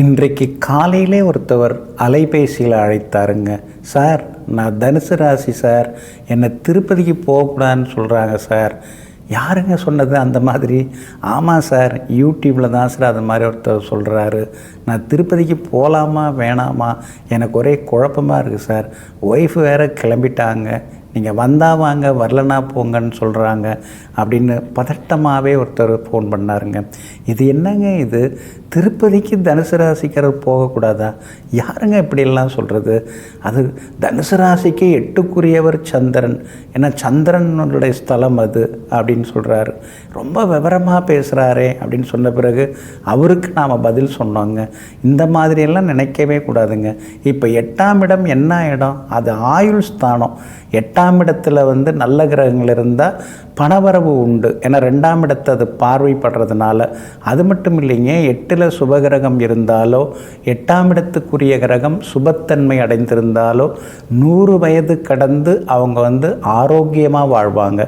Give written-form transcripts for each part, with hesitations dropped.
இன்றைக்கு காலையிலே ஒருத்தவர் அலைபேசியில் அழைத்தாருங்க. சார், நான் தனுசு ராசி சார், என்னை திருப்பதிக்கு போகக்கூடாதுன்னு சொல்கிறாங்க சார். யாருங்க சொன்னது அந்த மாதிரி? ஆமாம் சார், யூடியூப்பில் தான் சார் அது மாதிரி ஒருத்தர் சொல்கிறாரு. நான் திருப்பதிக்கு போகலாமா வேணாமா, எனக்கு ஒரே குழப்பமாக இருக்குது சார். ஒய்ஃபு வேறு கிளம்பிட்டாங்க, நீங்கள் வந்தால் வாங்க, வரலனா போங்கன்னு சொல்கிறாங்க அப்படின்னு பதட்டமாகவே ஒருத்தர் ஃபோன் பண்ணாருங்க. இது என்னங்க இது, திருப்பதிக்கு தனுசு ராசிக்காரர் போகக்கூடாதா? யாருங்க இப்படியெல்லாம் சொல்கிறது? அது தனுசு ராசிக்கு 8க்குரியவர் சந்திரன், ஏன்னா சந்திரனுடைய ஸ்தலம் அது அப்படின்னு சொல்கிறாரு. ரொம்ப விவரமாக பேசுகிறாரே அப்படின்னு சொன்ன பிறகு அவருக்கு நாம் பதில் சொன்னோங்க. இந்த மாதிரியெல்லாம் நினைக்கவே கூடாதுங்க. இப்போ 8ஆம் இடம் என்ன இடம்? அது ஆயுள் ஸ்தானம். 8ஆம் இடத்துல நல்ல கிரகங்கள் இருந்தால் பணவரவு உண்டு, ஏன்னா 2ஆம் இடத்தை அது பார்வைப்படுறதுனால. அது மட்டும் இல்லைங்க, 8ல் சுபகிரகம் இருந்தாலோ 8ஆம் இடத்துக்குரிய கிரகம் சுபத்தன்மை அடைந்திருந்தாலோ 100 வயது கடந்து அவங்க ஆரோக்கியமாக வாழ்வாங்க.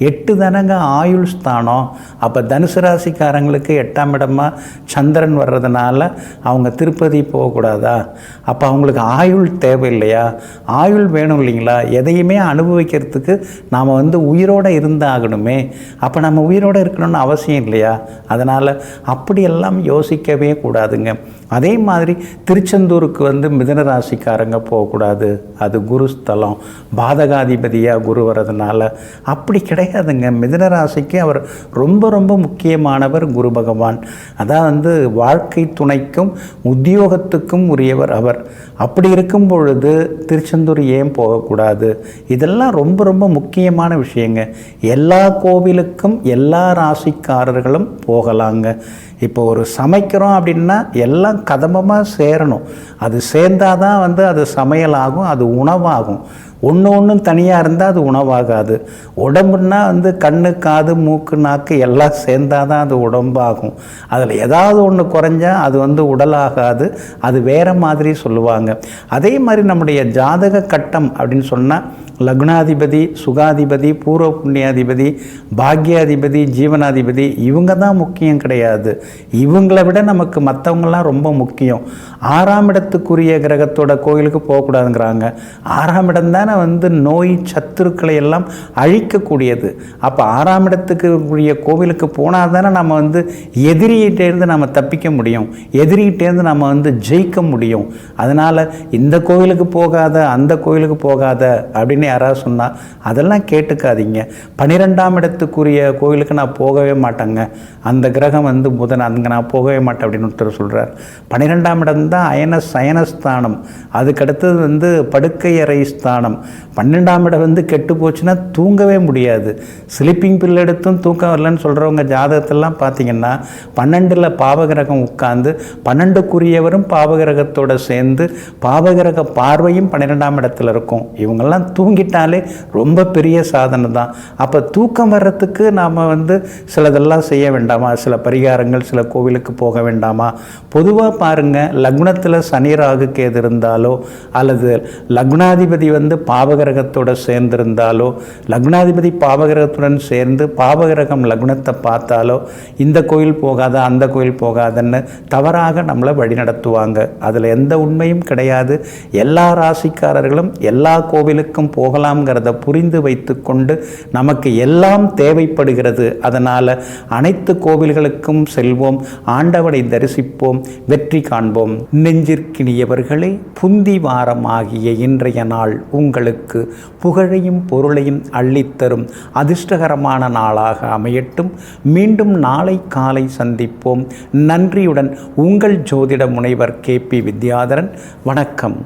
8 தானங்க ஆயுள் ஸ்தானம். அப்போ தனுசு ராசிக்காரங்களுக்கு 8ஆம் இடமாக சந்திரன் வர்றதுனால அவங்க திருப்பதி போகக்கூடாதா? அப்போ அவங்களுக்கு ஆயுள் தேவை இல்லையா? ஆயுள் வேணும் இல்லைங்களா? எதையுமே அனுபவிக்கிறதுக்கு நாம் உயிரோடு இருந்தாகணுமே. அப்போ நம்ம உயிரோடு இருக்கணும்னு அவசியம் இல்லையா? அதனால் அப்படியெல்லாம் யோசிக்கவே கூடாதுங்க. அதே மாதிரி திருச்செந்தூருக்கு மிதுன ராசிக்காரங்க போகக்கூடாது, அது குருஸ்தலம், பாதகாதிபதியாக குரு வர்றதுனால. அப்படி கிடையாதுங்க. மிதுன ராசிக்கு அவர் ரொம்ப ரொம்ப முக்கியமானவர் குரு பகவான். அதான் வாழ்க்கை துணைக்கும் உத்தியோகத்துக்கும் உரியவர் அவர். அப்படி இருக்கும் பொழுது திருச்செந்தூர் ஏன் போகக்கூடாது? இதெல்லாம் ரொம்ப ரொம்ப முக்கியமான விஷயங்க. எல்லா கோவிலுக்கும் எல்லா ராசிக்காரர்களும் போகலாங்க. இப்போ ஒரு சமைக்கிறோம் அப்படின்னா எல்லாம் கதம்பமாக சேரணும். அது சேர்ந்தால் தான் அது சமையலாகும், அது உணவாகும். ஒன்று தனியாக இருந்தால் அது உணவாகாது. உடம்புன்னா கண்ணு, காது, மூக்கு, நாக்கு எல்லாம் சேர்ந்தால் தான் அது உடம்பாகும். அதில் ஏதாவது ஒன்று குறைஞ்சா அது உடலாகாது, அது வேறு மாதிரி சொல்லுவாங்க. அதே மாதிரி நம்முடைய ஜாதக கட்டம் அப்படின்னு சொன்னால் லக்னாதிபதி, சுகாதிபதி, பூர்வ புண்ணியாதிபதி, பாக்யாதிபதி, ஜீவனாதிபதி இவங்க தான் முக்கியம் கிடையாது. இவங்களை விட நமக்கு மற்றவங்களாம் ரொம்ப முக்கியம். 6ஆம் இடத்துக்குரிய கிரகத்தோட கோயிலுக்கு போகக்கூடாதுங்கிறாங்க. 6ஆம் இடம் தானே நோய் சத்துருக்களை எல்லாம் அழிக்கக்கூடியது. அப்போ 6ஆம் இடத்துக்குரிய கோவிலுக்கு போனால் தானே நம்ம எதிரிகிட்டேருந்து நம்ம தப்பிக்க முடியும், எதிரிகிட்டேருந்து நம்ம ஜெயிக்க முடியும். அதனால் இந்த கோவிலுக்கு போகாத, அந்த கோவிலுக்கு போகாத அப்படின்னு யாராவது சொன்னால் அதெல்லாம் கேட்டுக்காதீங்க. 12ஆம் இடத்துக்குரிய கோவிலுக்கு நான் போகவே மாட்டேங்க, அந்த கிரகம் புதன், அங்கே நான் போகவே மாட்டேன் அப்படின்னு ஒருத்தர் சொல்கிறார். 12ஆம் இடம் தான் சயனஸ்தானம், அதுக்கடுத்தது படுக்கை அறை ஸ்தானம். 12ஆம் இடம் கெட்டு போச்சுன்னா தூங்கவே முடியாது. ஸ்லீப்பிங் பில் எடுத்தும் தூக்கம் வரலன்னு சொல்கிறவங்க ஜாதகத்தெல்லாம் பார்த்தீங்கன்னா 12ல் பாவகிரகம் உட்கார்ந்து 12க்குரியவரும் பாவகிரகத்தோடு சேர்ந்து பாவகிரக பார்வையும் 12ஆம் இடத்துல இருக்கும். இவங்கெல்லாம் தூங்கிட்டாலே ரொம்ப பெரிய சாதனை தான். அப்போ தூக்கம் வர்றதுக்கு நாம் சிலதெல்லாம் செய்ய வேண்டாமா? சில பரிகாரங்கள், சில கோவிலுக்கு போக வேண்டாமா? பொதுவாக பாருங்கள், லக்னத்தில் சனி ராகு கேது இருந்தாலோ அல்லது லக்னாதிபதி பாவகிரகத்தோடு சேர்ந்திருந்தாலோ, லக்னாதிபதி பாவகிரகத்துடன் சேர்ந்து பாவகிரகம் லக்னத்தை பார்த்தாலோ இந்த கோயில் போகாத, அந்த கோயில் போகாதன்னு தவறாக நம்மளை வழிநடத்துவாங்க. அதில் எந்த உண்மையும் கிடையாது. எல்லா ராசிக்காரர்களும் எல்லா கோவிலுக்கும் போகலாம்ங்கிறத புரிந்து வைத்து கொண்டு நமக்கு எல்லாம் தேவைப்படுகிறது. அதனால் அனைத்து கோவில்களுக்கும் செல்வோம், ஆண்டவனை தரிசிப்போம், வெற்றி காண்போம். நெஞ்சிற்கினியவர்களே, புந்தி வாரம் ஆகிய இன்றைய நாள் உங்களுக்கு புகழையும் பொருளையும் அள்ளித்தரும் அதிர்ஷ்டகரமான நாளாக அமையட்டும். மீண்டும் நாளை காலை சந்திப்போம். நன்றியுடன் உங்கள் ஜோதிட முனைவர் KP வித்யாதரன். வணக்கம்.